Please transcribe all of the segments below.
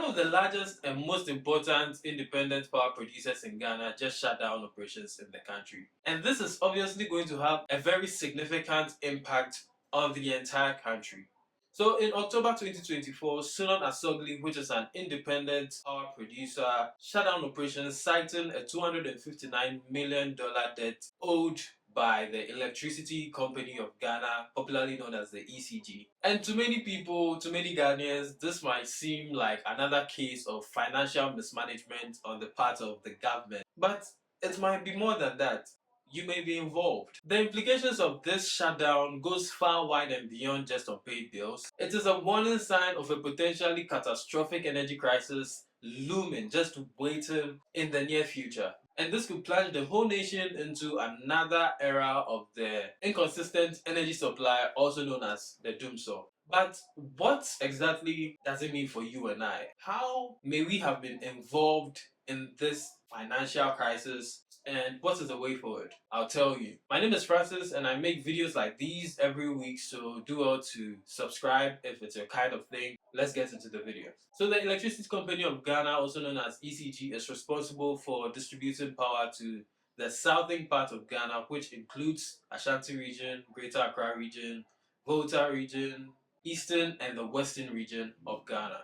of the largest and most important independent power producers in Ghana just shut down operations in the country. And this is obviously going to have a very significant impact on the entire country. So in October 2024, Sunon Asogli, which is an independent power producer, shut down operations citing a $259 million debt owed by the Electricity Company of Ghana, popularly known as the ECG. And to many people, to many Ghanaians, this might seem like another case of financial mismanagement on the part of the government. But it might be more than that. You may be involved. The implications of this shutdown goes far wide and beyond just unpaid bills. It is a warning sign of a potentially catastrophic energy crisis looming, just waiting in the near future. And this could plunge the whole nation into another era of the inconsistent energy supply, also known as the Dumsor. But what exactly does it mean for you and I? How may we have been involved in this financial crisis, and what is the way forward? I'll tell you. My name is Francis and I make videos like these every week, so do well to subscribe if it's your kind of thing. Let's get into the video. So the Electricity Company of Ghana, also known as ECG, is responsible for distributing power to the southern part of Ghana, which includes Ashanti region, Greater Accra region, Volta region, eastern and the western region of Ghana.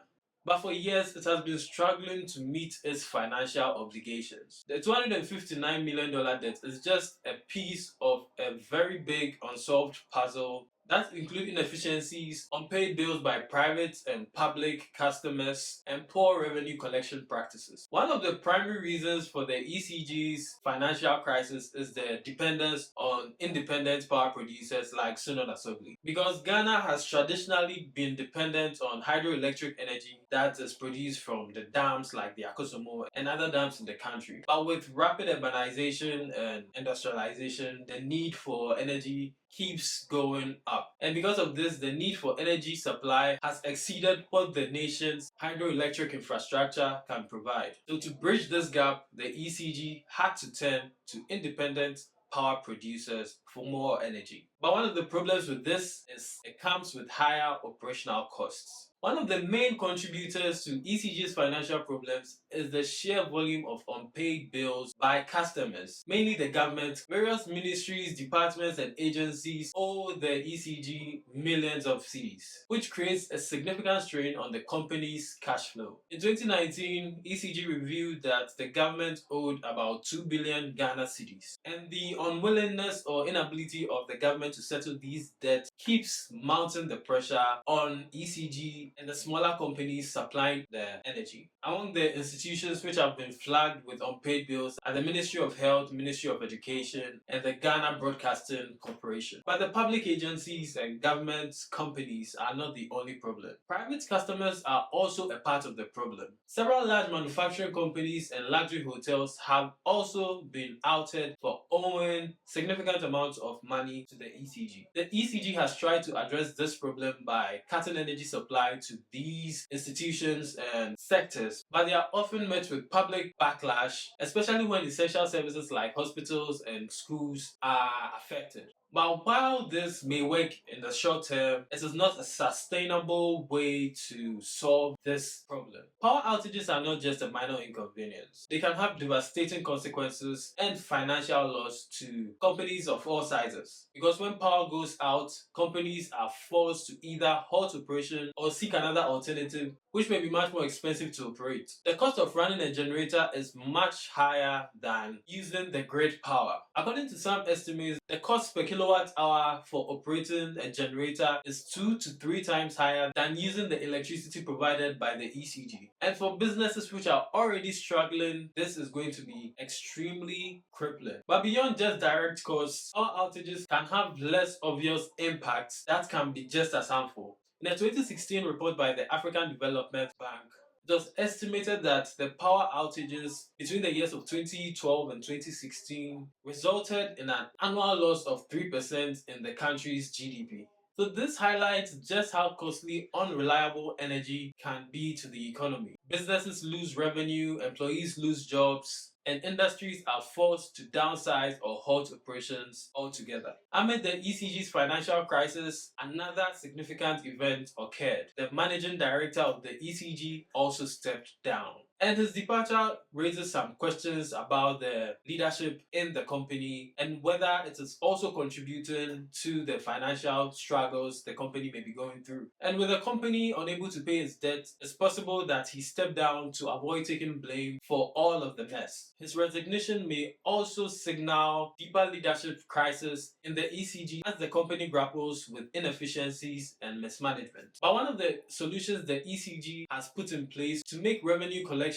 But for years, it has been struggling to meet its financial obligations. The $259 million debt is just a piece of a very big unsolved puzzle that includes inefficiencies, unpaid bills by private and public customers, and poor revenue collection practices. One of the primary reasons for the ECG's financial crisis is the dependence on independent power producers like Sunon Asogli. Because Ghana has traditionally been dependent on hydroelectric energy that is produced from the dams like the Akosomo and other dams in the country. But with rapid urbanization and industrialization, the need for energy keeps going up. And because of this, the need for energy supply has exceeded what the nation's hydroelectric infrastructure can provide. So to bridge this gap, the ECG had to turn to independent power producers for more energy. But one of the problems with this is it comes with higher operational costs. One of the main contributors to ECG's financial problems is the sheer volume of unpaid bills by customers, mainly the government. Various ministries, departments, and agencies owe the ECG millions of cedis, which creates a significant strain on the company's cash flow. In 2019, ECG revealed that the government owed about 2 billion Ghana cedis, and the unwillingness or inability of the government to settle these debts keeps mounting the pressure on ECG and the smaller companies supplying the energy. Among the institutions which have been flagged with unpaid bills are the Ministry of Health, Ministry of Education, and the Ghana Broadcasting Corporation. But the public agencies and government companies are not the only problem. Private customers are also a part of the problem. Several large manufacturing companies and luxury hotels have also been outed for owing significant amounts of money to the ECG. The ECG has tried to address this problem by cutting energy supply to these institutions and sectors, but they are often met with public backlash, especially when essential services like hospitals and schools are affected. But while this may work in the short term, it is not a sustainable way to solve this problem. Power outages are not just a minor inconvenience. They can have devastating consequences and financial loss to companies of all sizes. Because when power goes out, companies are forced to either halt operation or seek another alternative, which may be much more expensive to operate. The cost of running a generator is much higher than using the grid power. According to some estimates, the cost per kilowatt hour for operating a generator is 2 to 3 times higher than using the electricity provided by the ECG. And for businesses which are already struggling, this is going to be extremely crippling. But beyond just direct costs, power outages can have less obvious impacts that can be just as harmful. In a 2016 report by the African Development Bank, it was estimated that the power outages between the years of 2012 and 2016 resulted in an annual loss of 3% in the country's GDP. So this highlights just how costly unreliable energy can be to the economy. Businesses lose revenue, employees lose jobs, and industries are forced to downsize or halt operations altogether. Amid the ECG's financial crisis, another significant event occurred. The managing director of the ECG also stepped down. And his departure raises some questions about the leadership in the company and whether it is also contributing to the financial struggles the company may be going through. And with the company unable to pay its debt, it's possible that he stepped down to avoid taking blame for all of the mess. His resignation may also signal deeper leadership crisis in the ECG as the company grapples with inefficiencies and mismanagement. But one of the solutions the ECG has put in place to make revenue collection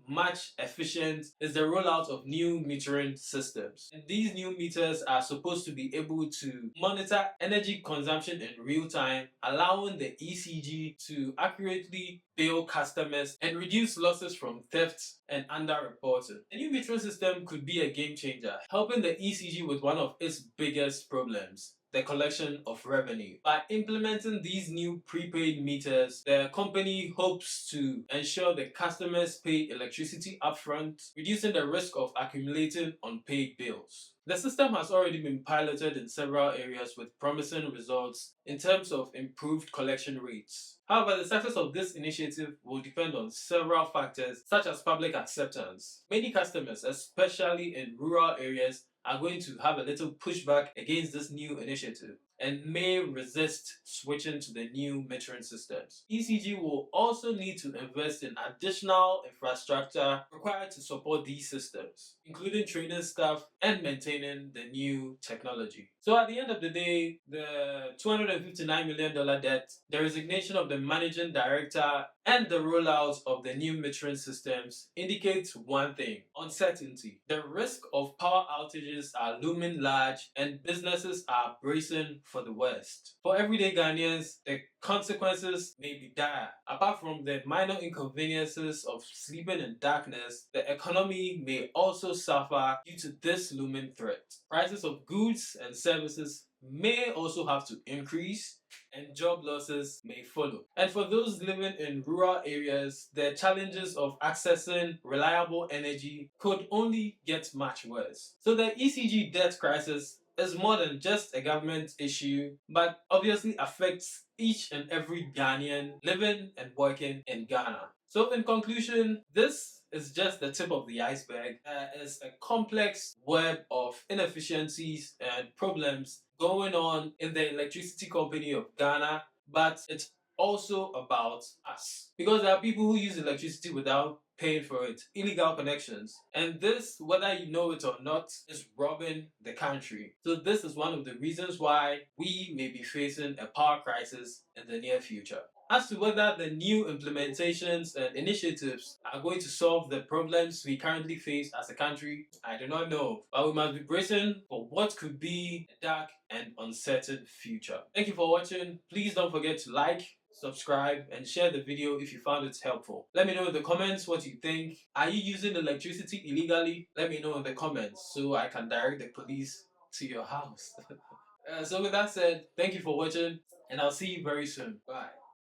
much efficient is the rollout of new metering systems. And these new meters are supposed to be able to monitor energy consumption in real time, allowing the ECG to accurately bill customers and reduce losses from theft and underreporting. A new metering system could be a game changer, helping the ECG with one of its biggest problems, the collection of revenue. By implementing these new prepaid meters, the company hopes to ensure the customers pay electricity upfront, reducing the risk of accumulating unpaid bills. The system has already been piloted in several areas with promising results in terms of improved collection rates. However, the success of this initiative will depend on several factors such as public acceptance. Many customers, especially in rural areas, are going to have a little pushback against this new initiative and may resist switching to the new metering systems. ECG will also need to invest in additional infrastructure required to support these systems, including training staff and maintaining the new technology. So at the end of the day, the $259 million debt, the resignation of the managing director, and the rollout of the new metering systems indicates one thing: uncertainty. The risk of power outages are looming large and businesses are bracing for the worst. For everyday Ghanaians, the consequences may be dire. Apart from the minor inconveniences of sleeping in darkness, the economy may also suffer due to this looming threat. Prices of goods and services may also have to increase and job losses may follow. And for those living in rural areas, the challenges of accessing reliable energy could only get much worse. So the ECG debt crisis is more than just a government issue, but obviously affects each and every Ghanaian living and working in Ghana. So in conclusion, this is just the tip of the iceberg. There is a complex web of inefficiencies and problems going on in the electricity company of Ghana, but it's also about us. Because there are people who use electricity without paying for it, illegal connections. And this, whether you know it or not, is robbing the country. So this is one of the reasons why we may be facing a power crisis in the near future. As to whether the new implementations and initiatives are going to solve the problems we currently face as a country, I do not know. But we must be bracing for what could be a dark and uncertain future. Thank you for watching. Please don't forget to like, subscribe, and share the video if you found it helpful. Let me know in the comments what you think. Are you using electricity illegally? Let me know in the comments so I can direct the police to your house. So with that said, thank you for watching and I'll see you very soon. Bye.